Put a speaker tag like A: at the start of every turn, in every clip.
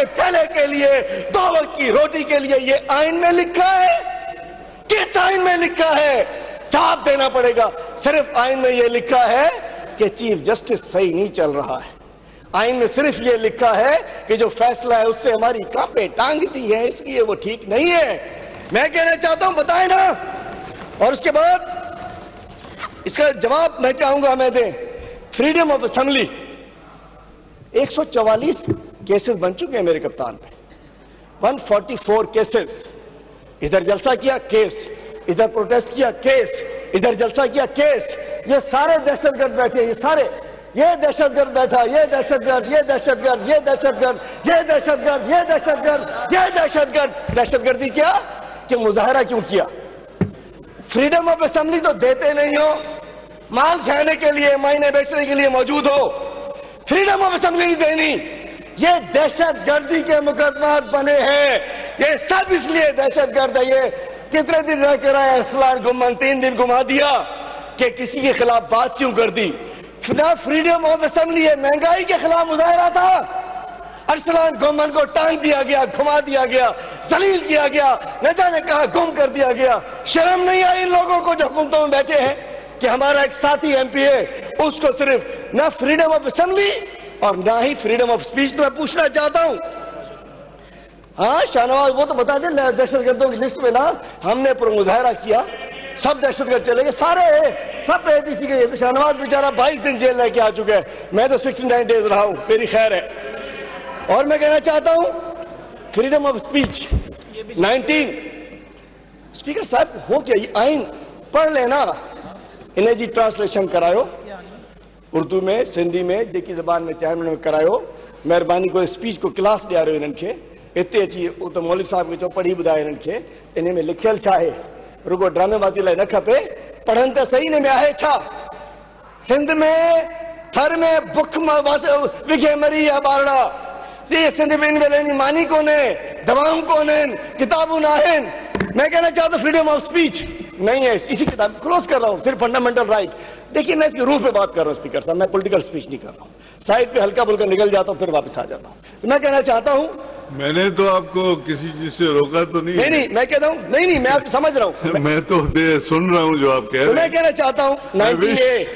A: के थैले के लिए, 2 वक्त की रोटी के लिए ये आइन में लिखा है? किस आइन में लिखा है? जवाब देना पड़ेगा। सिर्फ आइन में ये लिखा है कि चीफ जस्टिस सही नहीं चल रहा है। आइन में सिर्फ ये लिखा है कि जो फैसला है उससे हमारी कांपे टांगती है, इसलिए वो ठीक नहीं है। मैं कहना चाहता हूं बताएं ना। और उसके बाद इसका जवाब मैं चाहूंगा हमें दें। फ्रीडम ऑफ असेंबली 144 केसेस बन चुके हैं मेरे कप्तान पे, 144 केसेस। इधर जलसा किया केस, इधर प्रोटेस्ट किया केस, इधर जलसा किया केस। ये सारे दहशतगर्द बैठे, ये सारे, ये दहशतगर्द बैठा, ये दहशतगर्द, ये दहशतगर्द, ये दहशतगर्द, ये दहशतगर्द, ये दहशतगर्द, ये दहशतगर्द। दहशतगर्दी क्या कि मुजाहरा क्यों किया? फ्रीडम ऑफ असेंबली तो देते नहीं हो, माल खाने के लिए, मायने बेचने के लिए मौजूद हो, फ्रीडम ऑफ असेंबली नहीं देनी। ये दहशतगर्दी के मुकदमात बने हैं, ये सब इसलिए दहशतगर्द है। ये कितने दिन रह कर आया अरसलान गुम्मन, 3 दिन घुमा दिया कि किसी के खिलाफ बात क्यों कर दी? ना फ्रीडम ऑफ असेंबली है, महंगाई के खिलाफ मुजाहरा था, अरसलान गुम्मन को टांग दिया गया, घुमा दिया गया, जलील किया गया, न जाने कहा गुम कर दिया गया। शर्म नहीं आई इन लोगों को जो हुकूमतों में बैठे हैं कि हमारा एक साथी एमपी है, उसको सिर्फ ना फ्रीडम ऑफ असेंबली और ना ही फ्रीडम ऑफ स्पीच। तो मैं पूछना चाहता हूं, हाँ शाहनवाज वो तो बता दें दहशतगर्दों की लिस्ट में ना हमने मुजाहरा किया, सब दहशतगर्द चले गए, सारे सब एडीसी गए। तो शाहनवाज बेचारा 22 दिन जेल रह के आ चुका है, मैं तो 69 डेज रहा हूं, मेरी खैर है। और मैं कहना चाहता हूं फ्रीडम ऑफ स्पीच 19। स्पीकर साहब हो क्या ये आइन पढ़ लेना, इन्हें जी ट्रांसलेशन करायो उर्दू में, सिंधी में, जेकी जबान में चाहे में करायो। मेहरबानी को स्पीच को क्लास ॾियारियो इन्हनि खे। इतने अची तो मौलवी साहब खे चओ पढ़ी ॿुधाए इन्हनि खे इन में लिखियल छा आहे, रुगो ड्रामेबाज़ी लाइ न खपे, पढ़नि त सही इन में आहे छा। सिंध में थर में बुख विघे मरी है ॿारड़ा, ये सिंध में इन वेले मानी कोने, दवाऊं कोने, किताबूं नाहिन। मैं कहना चाहता हूं फ्रीडम ऑफ स्पीच नहीं है। इसी किताब क्लोज कर रहा हूं, सिर्फ फंडामेंटल राइट। देखिए मैं इसके रूह पे बात कर रहा हूं स्पीकर साहब, मैं पॉलिटिकल स्पीच नहीं कर रहा हूं, साइड पे हल्का फुल्का निकल जाता हूं फिर वापस आ जाता हूं। मैं कहना चाहता हूं,
B: मैंने तो आपको किसी चीज से रोका तो नहीं?
A: नहीं मैं कहता हूं, नहीं मैं आपको समझ रहा हूं।
B: मैं तो सुन रहा हूं जो आप कह रहे हैं।
A: मैं कहना चाहता हूं 19A,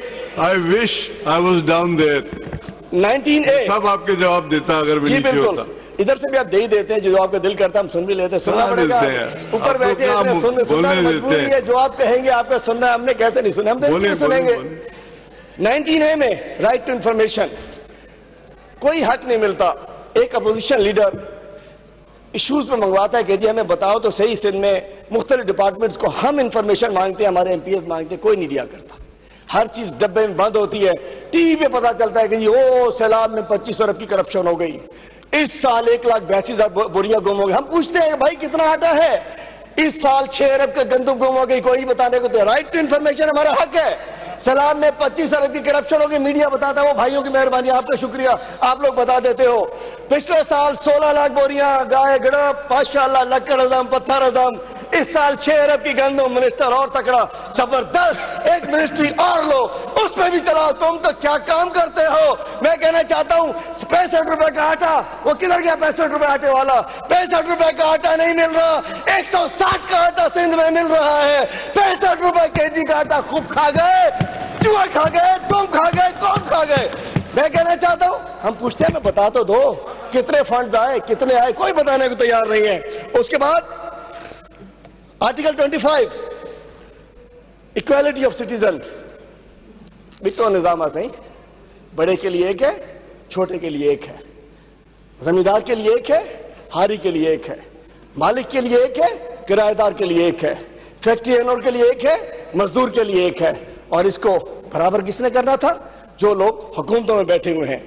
B: I wish I was down there.
A: 19A
B: सब आपके जवाब देता अगर मैं नीचे होता।
A: इधर से भी आप दे ही देते हैं, जो आपका दिल करता है हम सुन भी लेते हैं, सुनना पड़ेगा। ऊपर बैठे सुनना मजबूरी है, जो आप कहेंगे आपका सुनना, हमने कैसे नहीं सुना, हम दिल से सुनेंगे। 19A में राइट टू इंफॉर्मेशन, कोई हक नहीं मिलता। एक अपोजिशन लीडर इश्यूज में मंगवाता है कि जी हमें बताओ तो सही, सिंध में मुख्तलिफ डिपार्टमेंट्स को हम इंफॉर्मेशन मांगते हैं, हमारे एमपीएस मांगते हैं, कोई नहीं दिया करता। हर चीज डब्बे में बंद होती है, टीवी पे पता चलता है कि जी ओ सैलाब में 25 अरब की करप्शन हो गई, इस साल 1,82,000 बोरियां गुम हो गई। हम पूछते हैं भाई कितना आटा है, इस साल 6 अरब का गंदम गुम हो गई, कोई बताने को तो। राइट टू इंफॉर्मेशन हमारा हक है। सैलाब में 25 अरब की करप्शन हो गई, मीडिया बताता है, वो भाइयों की मेहरबानी, आपका शुक्रिया, आप लोग बता देते हो। पिछले साल 16 लाख बोरियां गाय गड़प, माशाअल्लाह, लक्कड़ अज़म, पत्थर अज़म। इस साल 6 अरब की गंदम, मिनिस्टर और तकड़ा, जबरदस्त, एक मिनिस्ट्री और लो, उसमें भी चलाओ। तुम तो क्या काम करते हो। मैं कहना चाहता हूं 65 रुपए का आटा, वो किधर गया 65 रुपए आटे वाला? 65 रुपए का आटा नहीं मिल रहा, 160 का आटा सिंध में मिल रहा है। 65 रुपए केजी का आटा खूब खा गए, चूहा खा गए, तुम खा गए, कौन खा गए? मैं कहना चाहता हूं, हम पूछते हैं मैं बता तो दो कितने फंड्स आए, कितने आए, कोई बताने को तैयार नहीं है। उसके बाद आर्टिकल 25 इक्वालिटी ऑफ सिटीजन भी तो निजाम सही, बड़े के लिए एक है, छोटे के लिए एक है, जमींदार के लिए एक है, हारी के लिए एक है, मालिक के लिए एक है, किराएदार के लिए एक है, फैक्ट्री ओनर के लिए एक है, मजदूर के लिए एक है। और इसको बराबर किसने करना था? जो लोग हुकूमतों में बैठे हुए हैं।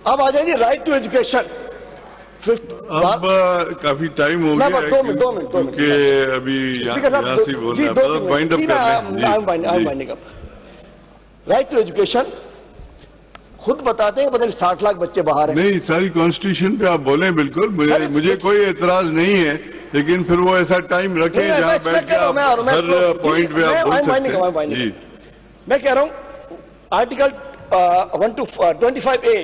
A: अब आ जाएंगे राइट टू एजुकेशन।
B: अब काफी टाइम हो गया,
A: 2 मिनट
B: क्योंकि अभी यहाँ से बोलना।
A: राइट टू एजुकेशन खुद बताते हैं, पता नहीं 60 लाख बच्चे बाहर हैं।
B: नहीं, सारी कॉन्स्टिट्यूशन पे आप बोले बिल्कुल, मुझे कोई एतराज नहीं है, लेकिन फिर वो ऐसा टाइम रखें जहाँ बैठ के हर पॉइंट पे आप बोल सकते हैं।
A: मैं कह रहा हूं article 1 to 25A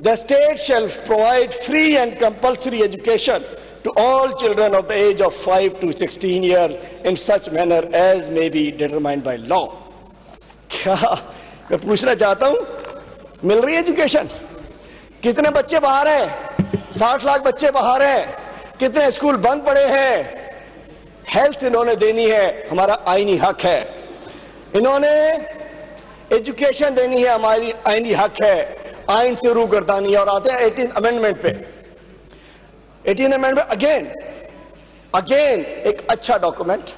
A: The state shall provide free and compulsory education to all children of the age of 5 to 16 years in such manner as may be determined by law. क्या मैं पूछना चाहता हूं, मिल रही है एजुकेशन? कितने बच्चे बाहर हैं? 60 लाख बच्चे बाहर हैं। कितने स्कूल बंद पड़े हैं? हेल्थ इन्होंने देनी है, हमारा आईनी हक है। इन्होंने एजुकेशन देनी है, हमारी आईनी हक है। आइन से रूगर्दानी है। और आते हैं 18th अमेंडमेंट पे। 18th अमेंडमेंट अगेन एक अच्छा डॉक्यूमेंट,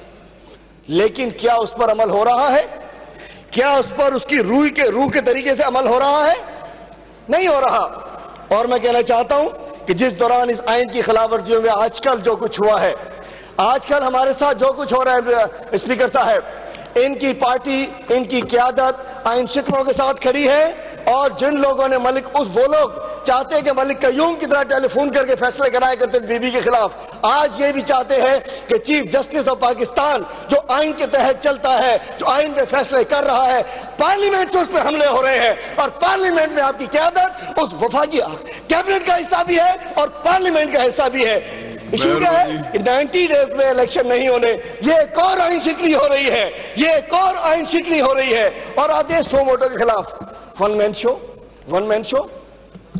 A: लेकिन क्या उस पर अमल हो रहा है? क्या उस पर उसकी रूह के तरीके से अमल हो रहा है? नहीं हो रहा। और मैं कहना चाहता हूं कि जिस दौरान इस आइन की खिलाफवर्जियों में आजकल जो कुछ हुआ है, आजकल हमारे साथ जो कुछ हो रहा है, स्पीकर साहब, इनकी पार्टी, इनकी क़यादत आइन शिकनों के साथ खड़ी है। और जिन लोगों ने वो लोग चाहते हैं कि मलिक कयूम की तरह टेलीफोन करके फैसले कराया करते थे बीबी के खिलाफ, आज ये भी चाहते हैं कि चीफ जस्टिस ऑफ पाकिस्तान जो आइन के तहत चलता है, जो आइन पे फैसले कर रहा है, पार्लियामेंट से उस पर हमले हो रहे हैं। और पार्लियामेंट में आपकी क़यादत उस वफाकी कैबिनेट का हिस्सा भी है और पार्लियामेंट का हिस्सा भी है। इशू क्या है कि 90 डेज में इलेक्शन नहीं होने, ये एक और आइन शिकनी हो रही है, ये एक और आइन शिकनी हो रही है। और आते हैं सो मोटो के खिलाफ वन मैन शो।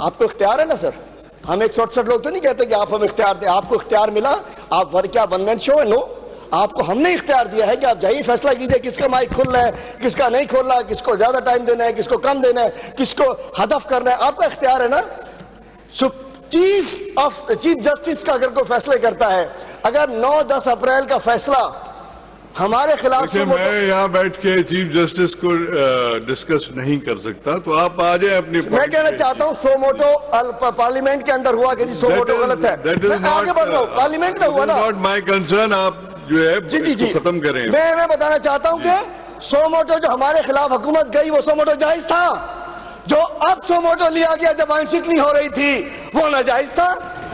A: आपको इख्तियार है ना सर? हम 168 लोग तो नहीं कहते कि आप हम इख्तियार दें। आपको इख्तियार मिला, आप क्या वन मैन शो है? नो, आपको हमने इख्तियार दिया है कि आप जाइए फैसला कीजिए किसका माइक खोल रहा है, किसका नहीं खोल रहा है, किसको ज्यादा टाइम देना है, किसको कम देना है, किसको हदफ करना है। आपका इख्तियार है ना। चीफ जस्टिस का अगर कोई फैसले करता है, अगर 9-10 अप्रैल का फैसला हमारे खिलाफ,
B: मैं यहाँ बैठ के चीफ जस्टिस को डिस्कस नहीं कर सकता, तो आप आ जाए अपनी।
A: मैं कहना चाहता हूँ सो मोटो पार्लियामेंट के अंदर हुआ कि जी सो मोटो गलत है। मैं आगे बढ़ रहा हूँ, पार्लियामेंट में हुआ ना।
B: Not my concern. आप जो है
A: जी
B: खत्म करें।
A: मैं बताना चाहता हूँ कि सो मोटो जो हमारे खिलाफ हुकूमत गई, वो सो मोटो जायज था। जो अब सो मोटो लिया गया जब आइन शिकनी हो रही थी, वो नाजायज था।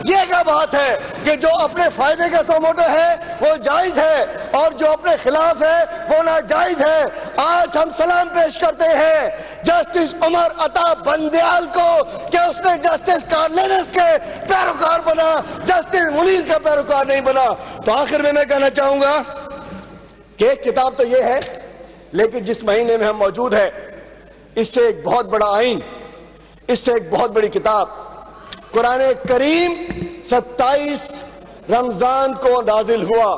A: ये क्या बात है कि जो अपने फायदे का सो मोटो है वो जायज है और जो अपने खिलाफ है वो नाजायज है। आज हम सलाम पेश करते हैं जस्टिस उमर अता बंदयाल को कि उसने जस्टिस कार्लेनस के पैरोकार बना, जस्टिस मुनीर का पैरोकार नहीं बना। तो आखिर में मैं कहना चाहूंगा कि एक किताब तो ये है, लेकिन जिस महीने में हम मौजूद है, इससे एक बहुत बड़ा आइन, इससे एक बहुत बड़ी किताब कुरान करीम 27 रमजान को नाजिल हुआ।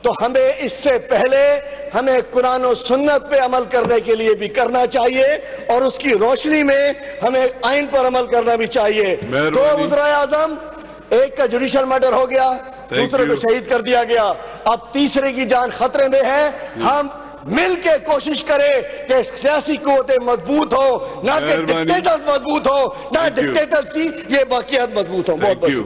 A: तो हमें इससे पहले हमें कुरान और सुन्नत पे अमल करने के लिए भी करना चाहिए और उसकी रोशनी में हमें आइन पर अमल करना भी चाहिए। दो वज़ीर आज़म, एक का जुडिशल मर्डर हो गया, दूसरे को शहीद कर दिया गया, अब तीसरे की जान खतरे में है। हम मिल के कोशिश करें कि सियासी कुव्वतें मजबूत हो, ना कि डिक्टेटर्स मजबूत हो, ना डिक्टेटर्स की ये बाकियात मजबूत हो। बहुत बहुत